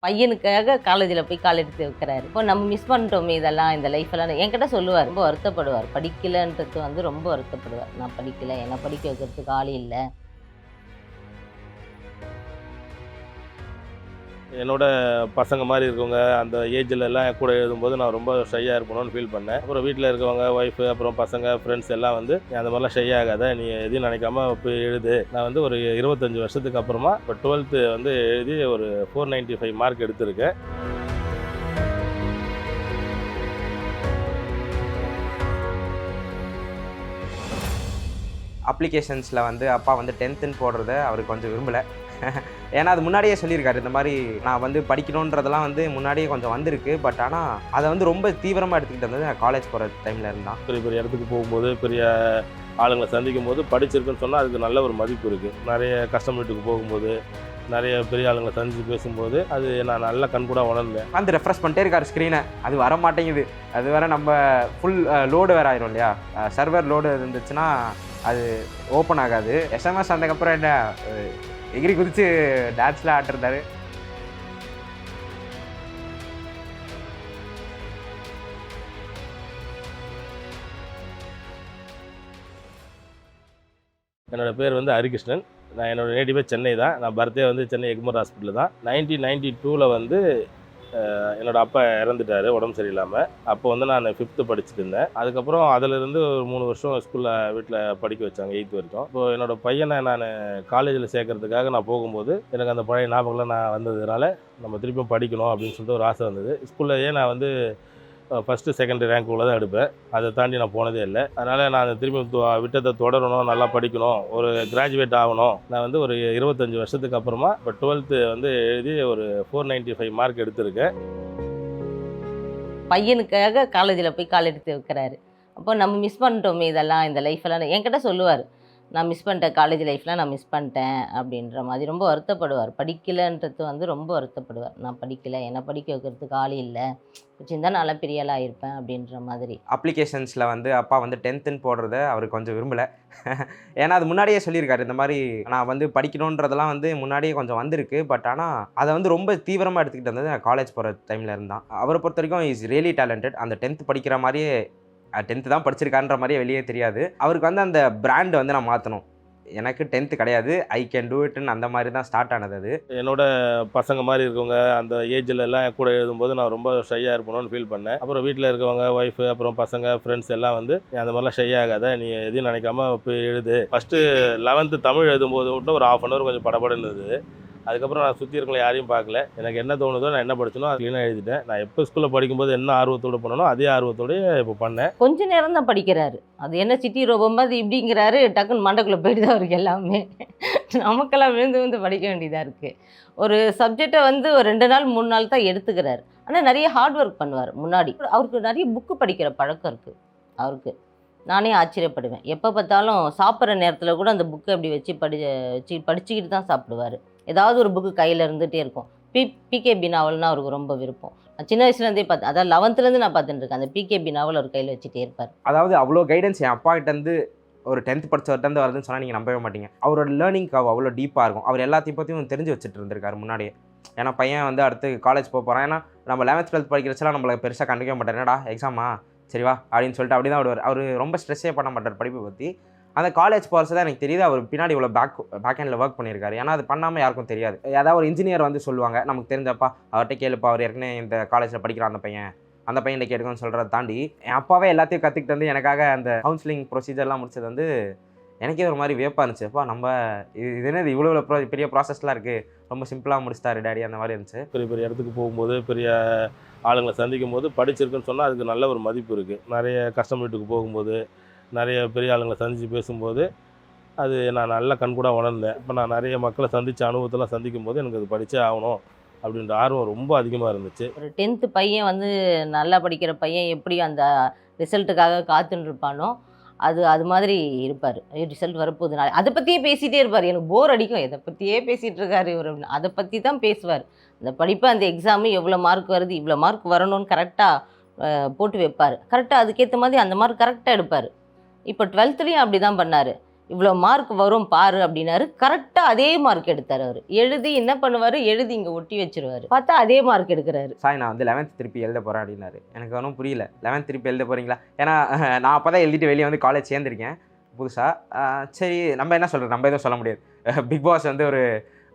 பையனுக்காக காலேஜில் போய் கால் எடுத்து வைக்கிறாரு. இப்போ நம்ம மிஸ் பண்ணிட்டோமே இதெல்லாம், இந்த லைஃபெல்லாம் என்கிட்ட சொல்லுவார். ரொம்ப வருத்தப்படுவார். படிக்கலைன்றது ரொம்ப வருத்தப்படுவார். நான் படிக்கலை, என்னை படிக்க வைக்கிறதுக்கு ஆள் இல்லை. என்னோட பசங்க மாதிரி இருக்கவங்க அந்த ஏஜில் எல்லாம் என் கூட எழுதும்போது நான் ரொம்ப ஷையாக இருக்கணும்னு ஃபீல் பண்ணேன். அப்புறம் வீட்டில் இருக்கவங்க ஒய்ஃபு அப்புறம் பசங்க ஃப்ரெண்ட்ஸ் எல்லாம் வந்து நீ அந்த மாதிரிலாம் ஷை ஆகாத, நீ எதையும் நினைக்காம போய் எழுது. நான் வந்து ஒரு 25 வருஷத்துக்கு அப்புறமா இப்போ 12th வந்து எழுதி ஒரு 495 மார்க் எடுத்திருக்கேன். அப்ளிகேஷன்ஸில் வந்து அப்பா வந்து 10th போடுறத அவர் கொஞ்சம் விரும்பலை. ஏன்னா அது முன்னாடியே சொல்லியிருக்காரு, இந்த மாதிரி நான் வந்து படிக்கணுன்றதெல்லாம் வந்து முன்னாடியே கொஞ்சம் வந்திருக்கு. பட் ஆனால் அதை வந்து ரொம்ப தீவிரமாக எடுத்துக்கிட்டு வந்தது நான் காலேஜ் போகிற டைமில் இருந்தான். பெரிய பெரிய இடத்துக்கு போகும்போது பெரிய ஆளுங்களை சந்திக்கும் போது படிச்சிருக்குன்னு சொன்னால் அதுக்கு நல்ல ஒரு மதிப்பு இருக்குது. நிறைய கஸ்டமர்ட்டுக்கு போகும்போது நிறைய பெரிய ஆளுங்களை சந்தித்து பேசும்போது அது நான் நல்லா கண்கூட உணர்ந்தேன். வந்து ரெஃப்ரெஷ் பண்ணிட்டே இருக்காரு ஸ்க்ரீனை, அது வர மாட்டேங்குது. அது வேறு நம்ம ஃபுல் லோடு வேறு ஆயிரும் இல்லையா, சர்வர் லோடு இருந்துச்சுன்னா அது ஓப்பன் ஆகாது. எஸ்எம்எஸ் வந்ததுக்கப்புறம் என்ன எகிரி குதிச்சு டான்ஸ்லாம் ஆட்டிருந்தாரு. என்னோடய பேர் வந்து ஹரிகிருஷ்ணன். நான் என்னோடய நேட்டிவே சென்னை தான். நான் பர்த்டே வந்து சென்னை எக்மோர் ஹாஸ்பிட்டல் தான். 1992 வந்து என்னோடய அப்பா இறந்துட்டார் உடம்பு சரியில்லாமல். அப்போ வந்து நான் 5th படிச்சுட்டு இருந்தேன். அதுக்கப்புறம் அதிலிருந்து ஒரு 3 வருஷம் ஸ்கூலில் வீட்டில் படிக்க வச்சாங்க 8th வரைக்கும். இப்போது என்னோடய பையனை நான் காலேஜில் சேர்க்கறதுக்காக நான் போகும்போது எனக்கு அந்த பழைய ஞாபகம்லாம் நான் வந்ததுனால நம்ம திருப்பியும் படிக்கணும் அப்படின்னு சொல்லிட்டு ஒரு ஆசை வந்தது. ஸ்கூல்லையே நான் வந்து ஃபஸ்ட்டு செகண்டரி ரேங்க் உள்ள தான் எடுப்பேன். அதை தாண்டி நான் போனதே இல்லை. அதனால் நான் திரும்பி விட்டத்தை தொடரணும், நல்லா படிக்கணும், ஒரு கிராஜுவேட் ஆகணும். நான் வந்து ஒரு 25 வருஷத்துக்கு அப்புறமா இப்போ 12th வந்து எழுதி ஒரு 495 மார்க் எடுத்திருக்கேன். பையனுக்காக காலேஜில் போய் கால் எடுத்து வைக்கிறாரு. அப்போ நம்ம மிஸ் பண்ணிட்டோமே இதெல்லாம், இந்த லைஃபெல்லாம் என்கிட்ட சொல்லுவார். நான் மிஸ் பண்ணிட்டேன், காலேஜ் லைஃப்லாம் நான் மிஸ் பண்ணிட்டேன் அப்படின்ற மாதிரி ரொம்ப வருத்தப்படுவார். படிக்கலைன்றது ரொம்ப வருத்தப்படுவார். நான் படிக்கலை, என்னை படிக்க வைக்கிறதுக்கு ஆள் இல்லை, வச்சுருந்தா நல்லா பெரிய ஆளாக இருப்பேன் அப்படின்ற மாதிரி. அப்ளிகேஷன்ஸில் வந்து அப்பா வந்து 10th போடுறத அவர் கொஞ்சம் விரும்பலை. ஏன்னா அது முன்னாடியே சொல்லியிருக்காரு, இந்த மாதிரி நான் வந்து படிக்கணுன்றதெல்லாம் வந்து முன்னாடியே கொஞ்சம் வந்திருக்கு. பட் ஆனால் அதை வந்து ரொம்ப தீவிரமாக எடுத்துக்கிட்டு வந்தது நான் காலேஜ் போகிற டைமில் இருந்தான். அவரை பொறுத்த வரைக்கும் இஸ் ரியலி டேலண்டட். அந்த 10th படிக்கிற மாதிரியே 10th தான் படிச்சிருக்கான்ற மாதிரியே வெளியே தெரியாது. அவருக்கு வந்து அந்த பிராண்ட் வந்து நான் மாற்றணும். எனக்கு 10th கிடையாது, ஐ கேன் டூ இட்னு அந்த மாதிரி தான் ஸ்டார்ட் ஆனது. அது என்னோட பசங்க மாதிரி இருக்கவங்க அந்த ஏஜில் எல்லாம் என் கூட எழுதும்போது நான் ரொம்ப ஷையாக இருக்கணும்னு ஃபீல் பண்ணேன். அப்புறம் வீட்டில் இருக்கவங்க ஒய்ஃபு அப்புறம் பசங்க ஃப்ரெண்ட்ஸ் எல்லாம் வந்து நீ அந்த மாதிரிலாம் ஷை ஆகாத, நீ எதையும் நினைக்காம போய் எழுது. ஃபஸ்ட்டு 11th தமிழ் எழுதும்போது மட்டும் ஒரு 1/2 hour கொஞ்சம் படபடன்னு இருந்தது. அதுக்கப்புறம் நான் சுற்றி இருக்கல யாரையும் பார்க்கல. எனக்கு என்ன தோணுதோ, நான் என்ன படிச்சனோ அது க்ளீனாக எழுதிட்டேன். நான் எப்போ ஸ்கூலில் படிக்கும்போது என்ன ஆர்வத்தோடு பண்ணனோ அதே ஆர்வத்தோடய இப்போ பண்ணேன். கொஞ்ச நேரம் தான் படிக்கிறாரு. அது என்ன சிட்டி ரோபம் அது இப்படிங்கிறாரு, டக்குன்னு மண்டைக்குள்ளே போயிட்டு தான் அவருக்கு எல்லாமே. நமக்கெல்லாம் விழுந்து விழுந்து படிக்க வேண்டியதாக இருக்குது. ஒரு சப்ஜெக்டை வந்து ஒரு 2 நாள் 3 நாள் தான் எடுத்துக்கிறாரு. ஆனால் நிறைய ஹார்ட் ஒர்க் பண்ணுவார். முன்னாடி அவருக்கு நிறைய புக்கு படிக்கிற பழக்கம் இருக்குது அவருக்கு. நானே ஆச்சரியப்படுவேன். எப்போ பார்த்தாலும் சாப்பிட்ற நேரத்தில் கூட அந்த புக்கை அப்படி வச்சு படிச்சுக்கிட்டு தான் சாப்பிடுவார். ஏதாவது ஒரு புக்கு கையில் இருந்துகிட்டே இருக்கும். பிகேபி நாவல்னால் அவருக்கு ரொம்ப விருப்பம். நான் சின்ன வயசுலேருந்தே பார்த்தேன். அதாவது 11th நான் பார்த்துட்டு இருக்கேன். அந்த பிகேபி நாவல் அவர் கையில் வச்சுட்டே இருப்பார். அதாவது அவ்வளோ கைடன்ஸ் என் அப்பா கிட்டேருந்து ஒரு 10th படித்தவர்கிட்ட வருதுன்னு சொன்னால் நீங்கள் நம்பவே மாட்டீங்க. அவரோட லேர்னிங் கவ் அவ்வளோ டீப்பாக இருக்கும். அவர் எல்லாத்தையும் பற்றியும் தெரிஞ்சு வச்சுட்டு இருந்திருக்காரு முன்னாடியே. ஏன்னா பையன் வந்து அடுத்து காலேஜ் போக போகிறான். ஏன்னா நம்ம 11th 12th படிக்கிறச்செல்லாம் நம்மளை பெருசாக கண்டுக்க மாட்டார். என்னடா எக்ஸாமா சரி வா அப்படின்னு சொல்லிட்டு அப்படி தான் விடுவார். அவர் ரொம்ப ஸ்ட்ரெஸ்ஸே பண்ண மாட்டார் படிப்பை பற்றி. அந்த காலேஜ் போகிறச்சு தான் எனக்கு தெரியுது அவர் பின்னாடி இவ்வளோ பேக் ஹேண்டில் ஒர்க் பண்ணியிருக்காரு. ஏன்னா அது பண்ணாமல் யாருக்கும் தெரியாது. ஏதாவது ஒரு இன்ஜினியர் வந்து சொல்லுவாங்க, நமக்கு தெரிஞ்சப்பா அவர்கிட்ட கேளுப்பா, அவர் ஏற்கனவே இந்த காலேஜில் படிக்கிறான் அந்த பையன் கேட்டுக்கோன்னு சொல்கிறத தாண்டி என் அப்பாவே எல்லாத்தையும் கற்றுக்கிட்டு வந்து எனக்காக அந்த கவுன்சிலிங் ப்ரொசீஜர்லாம் முடிச்சது வந்து எனக்கே ஒரு மாதிரி வியப்பாக இருந்துச்சு. அப்பா நம்ம இது என்னது இவ்வளோ பெரிய ப்ராசஸ்லாம் இருக்குது, ரொம்ப சிம்பிளாக முடிச்சிட்டாரு டேடி அந்த மாதிரி இருந்துச்சு. பெரிய பெரிய இடத்துக்கு போகும்போது பெரிய ஆளுங்களை சந்திக்கும் போது படிச்சிருக்குன்னு சொன்னால் அதுக்கு நல்ல ஒரு மதிப்பு இருக்குது. நிறைய கஸ்டமர்ட்டுக்கு போகும்போது நிறைய பெரிய ஆளுங்களை சந்தித்து பேசும்போது அது நான் நல்லா கண்கூட உணர்ந்தேன். இப்போ நான் நிறைய மக்களை சந்தித்த அனுபவத்தெல்லாம் சந்திக்கும் போது எனக்கு அது படித்தே ஆகணும் அப்படின்ற ஆர்வம் ரொம்ப அதிகமாக இருந்துச்சு. ஒரு 10th பையன் வந்து நல்லா படிக்கிற பையன் எப்படி அந்த ரிசல்ட்டுக்காக காத்துன்னு இருப்பானோ அது மாதிரி இருப்பார். ரிசல்ட் வரப்போகுது நாள் அதை பற்றியே பேசிகிட்டே இருப்பார். எனக்கு போர் அடிக்கும், எதை பற்றியே பேசிகிட்டு இருக்காரு இவர் அப்படின்னு. அதை பற்றி தான் பேசுவார். அந்த படிப்பு, அந்த எக்ஸாமு எவ்வளோ மார்க் வருது, இவ்வளோ மார்க் வரணும்னு கரெக்டாக போட்டு வைப்பார். கரெக்டாக அதுக்கேற்ற மாதிரி அந்த மார்க் கரெக்டாக எடுப்பார். இப்போ 12th அப்படி தான் பண்ணார். இவ்வளோ மார்க் வரும் பாரு அப்படின்னாரு. கரெக்டாக அதே மார்க் எடுத்தார் அவர். எழுதி என்ன பண்ணுவார், எழுதி இங்கே ஒட்டி வச்சிருவார். பார்த்தா அதே மார்க் எடுக்கிறாரு. சாய் நான் வந்து 11th திருப்பி எழுத போகிறேன் அப்படின்னாரு. எனக்கு ஒன்றும் புரியல. 11th திருப்பி எழுத போகிறீங்களா? ஏன்னா நான் அப்போ தான் எழுதிட்டு வெளியே வந்து காலேஜ் சேர்ந்துருக்கேன் புதுசாக. சரி நம்ம என்ன சொல்கிறது, நம்ம எதுவும் சொல்ல முடியாது. பிக் பாஸ் வந்து ஒரு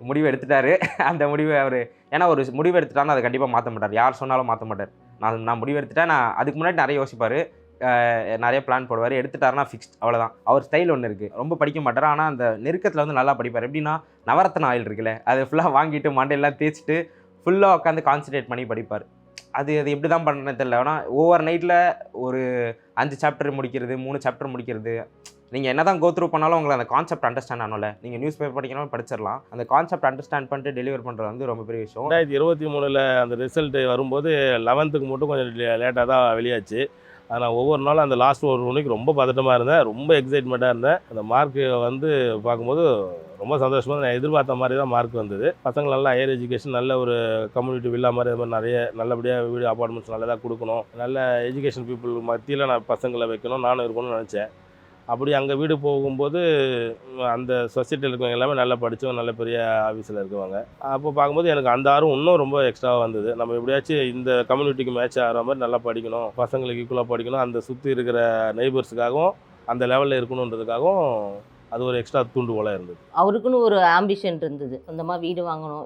முடிவு எடுத்துட்டாரு. அந்த முடிவு அவர் ஏன்னா ஒரு முடிவு எடுத்துட்டாருன்னா அதை கண்டிப்பாக மாற்ற மாட்டார். யார் சொன்னாலும் மாற்ற மாட்டார். நான் முடிவு எடுத்துட்டேன். நான் அதுக்கு முன்னாடி நிறைய யோசிப்பார், நிறைய பிளான் போடுவார். எடுத்துட்டாருன்னா ஃபிக்ஸ்ட், அவ்வளோதான். அவர் ஸ்டைல் ஒன்று இருக்குது. ரொம்ப படிக்க மாட்டார், ஆனால் அந்த நெருக்கத்தில் வந்து நல்லா படிப்பார். எப்படின்னா நவரத்ன ஆயில் இருக்குல்ல, அது ஃபுல்லாக வாங்கிட்டு மண்டையெல்லாம் தேய்ச்சிட்டு ஃபுல்லாக உட்காந்து கான்சன்ட்ரேட் பண்ணி படிப்பார். அது எப்படி தான் பண்ணுறேன்னு தெரியல. ஆனால் ஓவர் நைட்டில் ஒரு 5 சாப்டர் முடிக்கிறது, 3 சாப்டர் முடிக்கிறது. நீங்கள் என்ன தான் கோத்ரூ பண்ணாலும் உங்களுக்கு அந்த கான்செப்ட் அண்டர்ஸ்டாண்ட் ஆகணும்ல. நீங்கள் நியூஸ் பேப்பர் படிக்கணும் படிச்சிடலாம், அந்த கான்செப்ட் அண்டர்ஸ்டாண்ட் பண்ணிட்டு டெலிவர் பண்ணுறது வந்து ரொம்ப பெரிய விஷயம். 2023 அந்த ரிசல்ட் வரும்போது 11th மட்டும் கொஞ்சம் லேட்டாக தான் வெளியாச்சு. ஆனால் ஒவ்வொரு நாளும் அந்த லாஸ்ட் ஒரு மணிக்கு ரொம்ப பதட்டமாக இருந்தேன், ரொம்ப எக்ஸைட்மெண்ட்டாக இருந்தேன். அந்த மார்க்கு வந்து பார்க்கும்போது ரொம்ப சந்தோஷமாக நான் எதிர்பார்த்த மாதிரி தான் மார்க் வந்தது. பசங்க நல்லா ஹையர் எஜுகேஷன், நல்ல ஒரு கம்யூனிட்டி வில்லா மாதிரி அது மாதிரி நிறைய நல்லபடியாக வீடு அப்பார்ட்மெண்ட்ஸ் நல்லதாக கொடுக்கணும், நல்ல எஜுகேஷன் பீப்புள் மத்தியில் நான் பசங்களை வைக்கணும், நானும் இருக்கணும்னு நினச்சேன். அப்படி அங்கே வீடு போகும்போது அந்த சொசைட்டியில் இருக்கவங்க எல்லாமே நல்லா படித்தவங்க, நல்ல பெரிய ஆஃபீஸில் இருக்குவாங்க. அப்போ பார்க்கும்போது எனக்கு அந்த ஆர்வம் இன்னும் ரொம்ப எக்ஸ்ட்ராவாக வந்தது. நம்ம எப்படியாச்சும் இந்த கம்யூனிட்டிக்கு மேட்ச் ஆகிற மாதிரி நல்லா படிக்கணும், பசங்களுக்கு ஈக்குவலாக படிக்கணும், அந்த சுற்றி இருக்கிற நெய்பர்ஸுக்காகவும் அந்த லெவலில் இருக்கணுன்றதுக்காகவும் அது ஒரு எக்ஸ்ட்ரா தூண்டுகோலாக இருந்தது. அவருக்குன்னு ஒரு ஆம்பிஷன் இருந்தது. சொந்தமாக வீடு வாங்கணும்,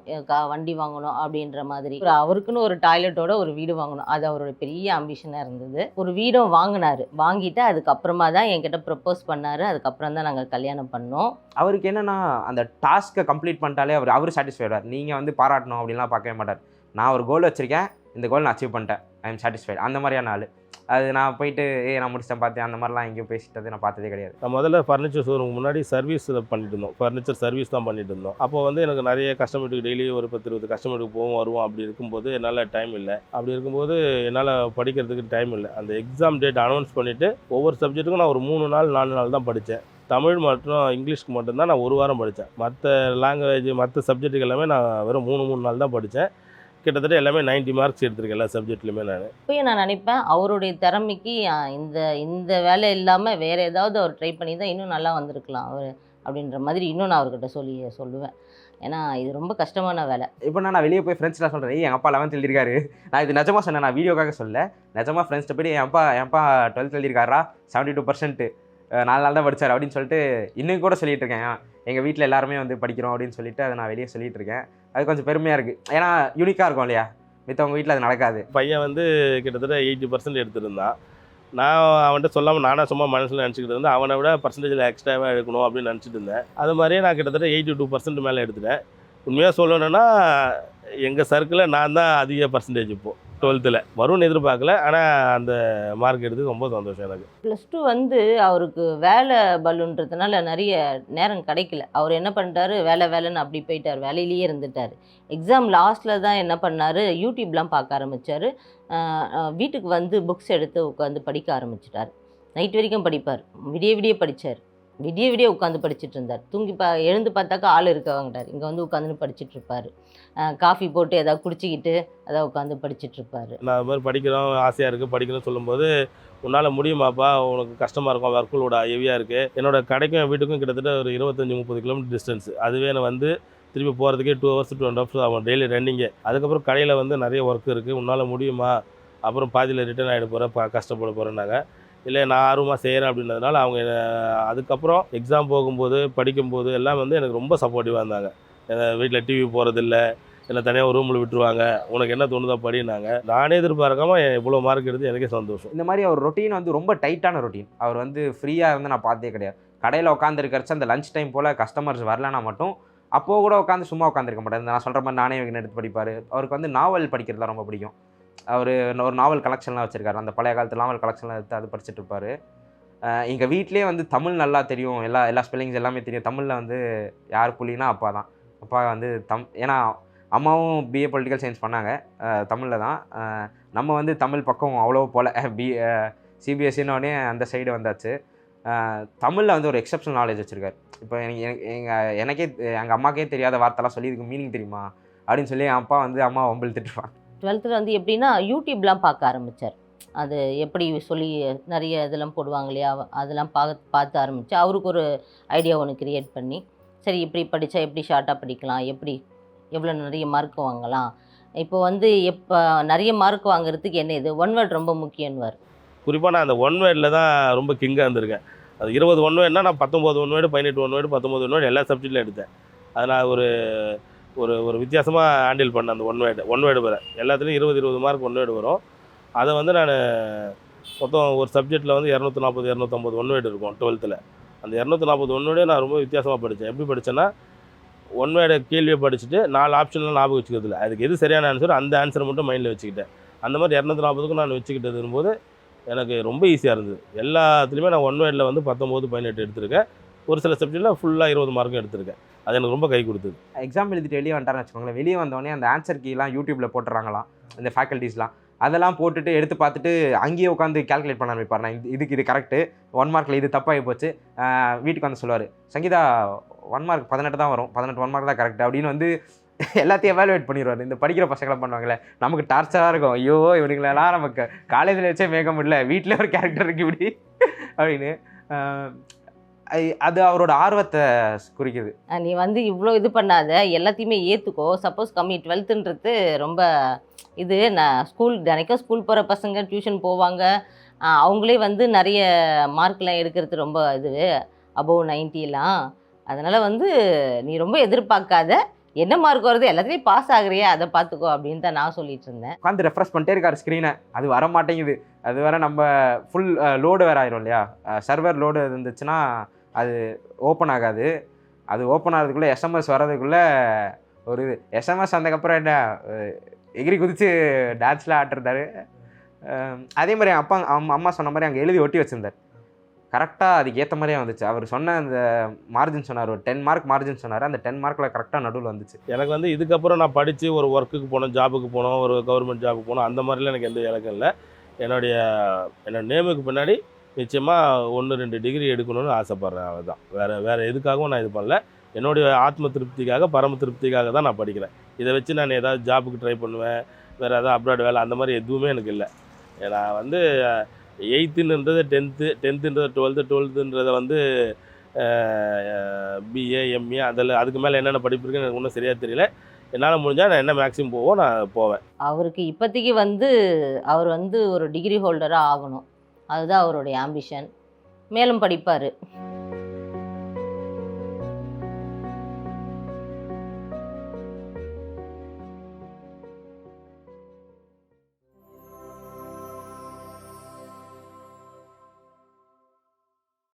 வண்டி வாங்கணும் அப்படின்ற மாதிரி. அவருக்குன்னு ஒரு டாய்லெட்டோட ஒரு வீடு வாங்கணும், அது அவரோட பெரிய ஆம்பிஷனாக இருந்தது. ஒரு வீடும் வாங்கினார். வாங்கிட்டு அதுக்கப்புறமா தான் என்கிட்ட ப்ரப்போஸ் பண்ணார். அதுக்கப்புறம் தான் நாங்கள் கல்யாணம் பண்ணோம். அவருக்கு என்னென்னா அந்த டாஸ்க்கை கம்ப்ளீட் பண்ணிட்டாலே அவர் சாட்டிஸ்ஃபைடார். நீங்கள் வந்து பாராட்டணும் அப்படின்லாம் பார்க்கவே மாட்டார். நான் ஒரு கோல் வச்சுருக்கேன், இந்த கோல் நான் அச்சீவ் பண்ணிட்டேன், ஐ எம் சாட்டிஸ்ஃபைட், அந்த மாதிரியான ஆள். அது நான் போயிட்டு நான் முடிச்சிட்டேன் பார்த்தேன் அந்த மாதிரிலாம் எங்கேயும் பேசிட்டது நான் பார்த்ததே கிடையாது. நான் முதல்ல ஃபர்னிச்சர் ஷோரூம் முன்னாடி சர்வீஸ் பண்ணிட்டு இருந்தோம், ஃபர்னிச்சர் சர்வீஸ் தான் பண்ணிட்டு இருந்தோம். அப்போ வந்து எனக்கு நிறைய கஸ்டமருக்கு டெய்லி ஒரு 10-20 கஸ்டமருக்கு போவோம் வருவோம். அப்படி இருக்கும்போது என்னால் டைம் இல்லை. அப்படி இருக்கும்போது என்னால் படிக்கிறதுக்கு டைம் இல்லை. அந்த எக்ஸாம் டேட் அனௌன்ஸ் பண்ணிவிட்டு ஒவ்வொரு சப்ஜெக்ட்டுக்கும் நான் ஒரு 3 நாள் 4 நாள் தான் படித்தேன். தமிழ் மற்றும் இங்கிலீஷ்க்கு மட்டும்தான் நான் 1 வாரம் படித்தேன். மற்ற லாங்குவேஜ் மற்ற சப்ஜெக்ட்டுக்கு எல்லாமே நான் வெறும் 3 நாள் தான் படித்தேன். கிட்டத்தட்ட எல்லாமே 90 மார்க்ஸ் எடுத்திருக்கேன் எல்லா சப்ஜெக்ட்லையுமே. இப்போயும் நான் நினைப்பேன் அவருடைய திறமைக்கு இந்த வேலை இல்லாமல் வேறு ஏதாவது அவர் ட்ரை பண்ணி தான் இன்னும் நல்லா வந்திருக்கலாம் அவர் அப்படின்ற மாதிரி இன்னும் நான் அவர்கிட்ட சொல்லுவேன். ஏன்னா இது ரொம்ப கஷ்டமான வேலை. இப்போ நான் வெளியே போய் ஃப்ரெண்ட்ஸ்லாம் சொல்கிறேன், எங்கள் அப்பா 11th எழுதியிருக்காரு. நான் இது நிஜமாக சொன்னேன், நான் வீடியோக்காக சொல்ல. நிஜமாக ஃப்ரெண்ட்ஸ்கிட்ட போய் என் அப்பா 12th எழுதியிருக்காரா, 72% 4 நாள் தான் படித்தார் அப்படின்னு சொல்லிட்டு இன்னும் கூட சொல்லிகிட்டு இருக்கேன். எங்கள் வீட்டில் எல்லாருமே வந்து படிக்கிறோம் அப்படின்னு சொல்லிட்டு அதை நான் வெளியே சொல்லிகிட்டு இருக்கேன். அது கொஞ்சம் பெருமையாக இருக்குது. ஏன்னா யூனிக்காக இருக்கும் இல்லையா, மித்தவங்க வீட்டில் அது நடக்காது. பையன் வந்து கிட்டத்தட்ட 80% எடுத்திருந்தான். நான் அவன்கிட்ட சொல்லாமல் நானாக சும்மா மனசில் நினச்சிக்கிட்டு இருந்தேன். அவனை விட பர்சன்டேஜில் எக்ஸ்ட்ராவாக எடுக்கணும் அப்படின்னு நினச்சிட்டு இருந்தேன். அது மாதிரியே நான் கிட்டத்தட்ட 82% மேலே எடுத்துட்டேன். உண்மையாக சொல்லணுன்னா எங்கள் சர்க்கிளில் நான் தான் அதிக பர்சன்டேஜ் இப்போது 12th வரும்னு எதிர்பார்க்கல. ஆனால் அந்த மார்க் எடுத்து ரொம்ப சந்தோஷம் எனக்கு. +2 வந்து அவருக்கு வேலை பல்லுன்றதுனால நிறைய நேரம் கிடைக்கல. அவர் என்ன பண்ணிட்டாரு, வேலைன்னு அப்படி போயிட்டார், வேலையிலேயே இருந்துட்டார். எக்ஸாம் லாஸ்ட்டில் தான் என்ன பண்ணார், யூடியூப்லாம் பார்க்க ஆரம்பித்தார். வீட்டுக்கு வந்து புக்ஸ் எடுத்து உட்காந்து படிக்க ஆரம்பிச்சிட்டார். நைட் வரைக்கும் படிப்பார், விடிய படித்தார், விடிய உட்காந்து படிச்சுட்டு இருந்தார். எழுந்து பார்த்தாக்கா ஆள் இருக்கவங்கிட்டார், இங்கே வந்து உட்காந்துன்னு படிச்சுட்டு இருப்பார். காஃபி போட்டு ஏதாவது குடிச்சிக்கிட்டு அதை உட்காந்து படிச்சுட்டு இருப்பார். நான் அது மாதிரி படிக்கிறோம் ஆசையாக இருக்குது படிக்கணும்னு சொல்லும்போது, உன்னால் முடியுமாப்பா, உனக்கு கஷ்டமாக இருக்கும், ஒர்க்குலோட ஹெவியாக இருக்குது. என்னோடய கடைக்கும் வீட்டுக்கும் கிட்டத்தட்ட ஒரு 25-30 கிலோமீட்டர் டிஸ்டன்ஸ். அதுவே நான் வந்து திருப்பி போகிறதுக்கே 2 hours 2.5 hours ஆகும் டெய்லி ரன்னிங்கு. அதுக்கப்புறம் கடையில் வந்து நிறைய ஒர்க் இருக்குது, உன்னால் முடியுமா, அப்புறம் பாதியில் ரிட்டர்ன் ஆகிட போகிறேன், கஷ்டப்பட போகிறேன்னாங்க. இல்லை நான் ஆர்வமாக செய்கிறேன் அப்படின்றதுனால அவங்க அதுக்கப்புறம் எக்ஸாம் போகும்போது படிக்கும்போது எல்லாம் வந்து எனக்கு ரொம்ப சப்போர்ட்டிவாக இருந்தாங்க. வீட்டில் டிவி போகிறதில்ல, என்னை தனியாக ஒரு ரூமில் விட்டுருவாங்க, உனக்கு என்ன தோணுதோ படினாங்க. நானே எதிர்பார்க்காம இவ்வளோ மார்க் எடுத்து எனக்கே சந்தோஷம். இந்த மாதிரி அவர் ரொட்டீன் வந்து ரொம்ப டைட்டான ரொட்டீன். அவர் வந்து ஃப்ரீயாக இருந்து நான் பார்த்தே கிடையாது. கடையில் உட்காந்துருக்கிறச்ச அந்த லஞ்ச் டைம் போல் கஸ்டமர்ஸ் வரலன்னா மட்டும் அப்போது கூட உட்காந்து சும்மா உட்காந்துருக்க மாட்டார். நான் சொல்கிற மாதிரி நானே எடுத்து படிப்பார். அவருக்கு வந்து நாவல் படிக்கிறது ரொம்ப பிடிக்கும். அவர் ஒரு நாவல் கலெக்ஷன்லாம் வச்சுருக்காரு. அந்த பழைய காலத்து நாவல் கலெக்ஷன்லாம் எடுத்து அது படிச்சுட்டு இருப்பார். எங்கள் வீட்லேயே வந்து தமிழ் நல்லா தெரியும், எல்லா ஸ்பெல்லிங்ஸ் எல்லாமே தெரியும். தமிழில் வந்து யார் புள்ளினா அப்பா தான். அப்பா வந்து ஏன்னா அம்மாவும் பிஏ பொலிட்டிக்கல் சயின்ஸ் பண்ணாங்க, தமிழில் தான். நம்ம வந்து தமிழ் பக்கம் அவ்வளோ போல் சிபிஎஸ்சின்னோடனே அந்த சைடு வந்தாச்சு. தமிழில் வந்து ஒரு எக்ஸப்ஷனல் நாலேஜ் வச்சுருக்காரு. இப்போ எனக்கே எங்கள் அம்மாக்கே தெரியாத வார்த்தைலாம் சொல்லி இதுக்கு மீனிங் தெரியுமா அப்படின்னு சொல்லி என் அப்பா வந்து அம்மா வம்பில் திட்டுவாங்க. 12th வந்து எப்படின்னா யூடியூப்லாம் பார்க்க ஆரம்பித்தார். அது எப்படி சொல்லி நிறைய இதெல்லாம் போடுவாங்க இல்லையா, அதெல்லாம் பார்த்து ஆரம்பித்து அவருக்கு ஒரு ஐடியா ஒன்று கிரியேட் பண்ணி, சரி இப்படி படித்தா எப்படி ஷார்ட்டாக படிக்கலாம், எப்படி எவ்வளோ நிறைய மார்க் வாங்கலாம். இப்போ வந்து நிறைய மார்க் வாங்குறதுக்கு என்ன இது ஒன் வேர்ட் ரொம்ப முக்கியம்னுவார். குறிப்பாக நான் அந்த ஒன் வேர்டில் தான் ரொம்ப கிங்காக இருந்திருக்கேன். அது 20 ஒன் வேர்டுனா நான் 19 one word, 18 one word, 19 one word எல்லா சப்ஜெக்ட்லையும் எடுத்தேன். அதை நான் ஒரு ஒரு ஒரு வித்தியாசமாக ஹேண்டில் பண்ணேன். அந்த ஒன் வேர்டு வர எல்லாத்துலேயும் 20 மார்க் ஒன் வேர்டு வரும். அதை வந்து நான் மொத்தம் ஒரு சப்ஜெக்டில் வந்து 240 250 ஒன் வேர்டு இருக்கும் 12th. அந்த 240 ஒன் வேர்டே நான் ரொம்ப வித்தியாசமாக படித்தேன். எப்படி படித்தேன்னா, ஒன் வேர்டை கேள்வியை படிச்சுட்டு 4 ஆப்ஷன்லாம் ஞாபகம் வச்சுக்கிறதுல அதுக்கு எது சரியான ஆன்சர் அந்த ஆன்சரை மட்டும் மைண்டில் வச்சுக்கிட்டேன். அந்த மாதிரி 240க்கும் நான் வச்சுக்கிட்டது போது எனக்கு ரொம்ப ஈஸியாக இருந்தது. எல்லாத்துலேயுமே நான் ஒன் வேர்டில் வந்து 19 18 எடுத்திருக்கேன். ஒரு சில சப்ஜெக்டில் ஃபுல்லாக 20 மார்க்கும் எடுத்திருக்கேன். அது எனக்கு ரொம்ப கை கொடுத்தது. எக்ஸாம் எழுதிட்டு வெளியே வந்துட்டாருன்னு வச்சுக்கோங்களேன். வெளியே வந்தோடனே அந்த ஆன்சர் கீலாம் யூடியூப்பில் போட்டுறாங்களாம் இந்த ஃபேக்கல்ட்டிஸ்லாம். அதெல்லாம் போட்டுட்டு எடுத்து பார்த்துட்டு அங்கேயே உட்காந்து கால்குலேட் பண்ண ஆரம்பிப்பார். நான் இதுக்கு இது கரெக்டு, 1 மார்க்கில் இது தப்பாகி போச்சு. வீட்டுக்கு வந்து சொல்லுவார், சங்கீதா 1 மார்க் 18 தான் வரும், 18 1 மார்க் தான் கரெக்ட் அப்படின்னு வந்து எல்லாத்தையும் எவாலுவேட் பண்ணிடுவார். இந்த படிக்கிற பசங்களாம் பண்ணுவாங்களே, நமக்கு டார்ச்சராக இருக்கும். ஐயோ இவனுங்களெல்லாம் நமக்கு காலேஜில் வச்சே மேய்க்க முடியல, வீட்டில் ஒரு கேரக்டர் இருக்கு இப்படி அப்படின்னு. அது அவரோட ஆர்வத்தை குறிக்குது. நீ வந்து இவ்வளோ இது பண்ணாத, எல்லாத்தையுமே ஏற்றுக்கோ. சப்போஸ் கம்மி 12ன்றது ரொம்ப இது. நான் தினைக்கும் ஸ்கூல் போகிற பசங்க டியூஷன் போவாங்க, அவங்களே வந்து நிறைய மார்க்லாம் எடுக்கிறது ரொம்ப இது அபோவ் 90லாம். அதனால் வந்து நீ ரொம்ப எதிர்பார்க்காத, என்ன மார்க் வருது எல்லாத்துலேயும் பாஸ் ஆகுறியா அதை பார்த்துக்கோ அப்படின்னு தான் நான் சொல்லிட்டு இருந்தேன். உட்காந்து ரெஃப்ரெஷ் பண்ணிட்டே இருக்கார் ஸ்க்ரீனை, அது வர மாட்டேங்குது. அது வேற நம்ம ஃபுல் லோடு வேறு ஆயிரும் இல்லையா, சர்வர் லோடு இருந்துச்சுன்னா அது ஓப்பன் ஆகாது. அது ஓப்பன் ஆகிறதுக்குள்ளே எஸ்எம்எஸ் வர்றதுக்குள்ளே ஒரு எஸ்எம்எஸ் வந்ததுக்கப்புறம் என்ன எகிரி குதித்து டான்ஸ்லாம் ஆட்டிருந்தாரு. அதே மாதிரி அம்மா சொன்ன மாதிரி அங்கே எழுதி ஒட்டி வச்சுருந்தார். கரெக்டாக அதுக்கு ஏற்ற மாதிரியே வந்துச்சு. அவர் சொன்ன அந்த மார்ஜின் சொன்னார், ஒரு 10 மார்க் மார்ஜின் சொன்னார். அந்த 10 மார்க்கில் கரெக்டாக நடுவில் வந்துச்சு. எனக்கு வந்து இதுக்கப்புறம் நான் படித்து ஒரு ஒர்க்குக்கு போனோம், ஜாபுக்கு போனோம், ஒரு கவர்மெண்ட் ஜாபுக்கு போனோம், அந்த மாதிரிலாம் எனக்கு எந்த இலக்கம் இல்லை. என்னோட நேமுக்கு பின்னாடி நிச்சயமாக 1-2 டிகிரி எடுக்கணும்னு ஆசைப்பட்றேன். அதுதான், வேறு எதுக்காகவும் நான் இது பண்ணல. என்னுடைய ஆத்ம திருப்திக்காக, பரம திருப்திக்காக தான் நான் படிக்கிறேன். இதை வச்சு நான் ஏதாவது ஜாபுக்கு ட்ரை பண்ணுவேன், வேறு ஏதாவது அப்ராட் வேலை அந்த மாதிரி எதுவுமே எனக்கு இல்லை. நான் வந்து 8ன்றது 10ன்றது 12ன்றதை வந்து பிஏ எம்ஏ அதுக்கு மேலே என்னென்ன படிப்பு இருக்குன்னு எனக்கு ஒன்றும் சரியாக தெரியல. என்னால் முடிஞ்சால் நான் என்ன மேக்ஸிமம் நான் போவேன். அவருக்கு இப்போதைக்கு வந்து அவர் வந்து ஒரு டிகிரி ஹோல்டராக ஆகணும், அதுதான் அவருடைய ஆம்பிஷன். மேலும் படிப்பார்.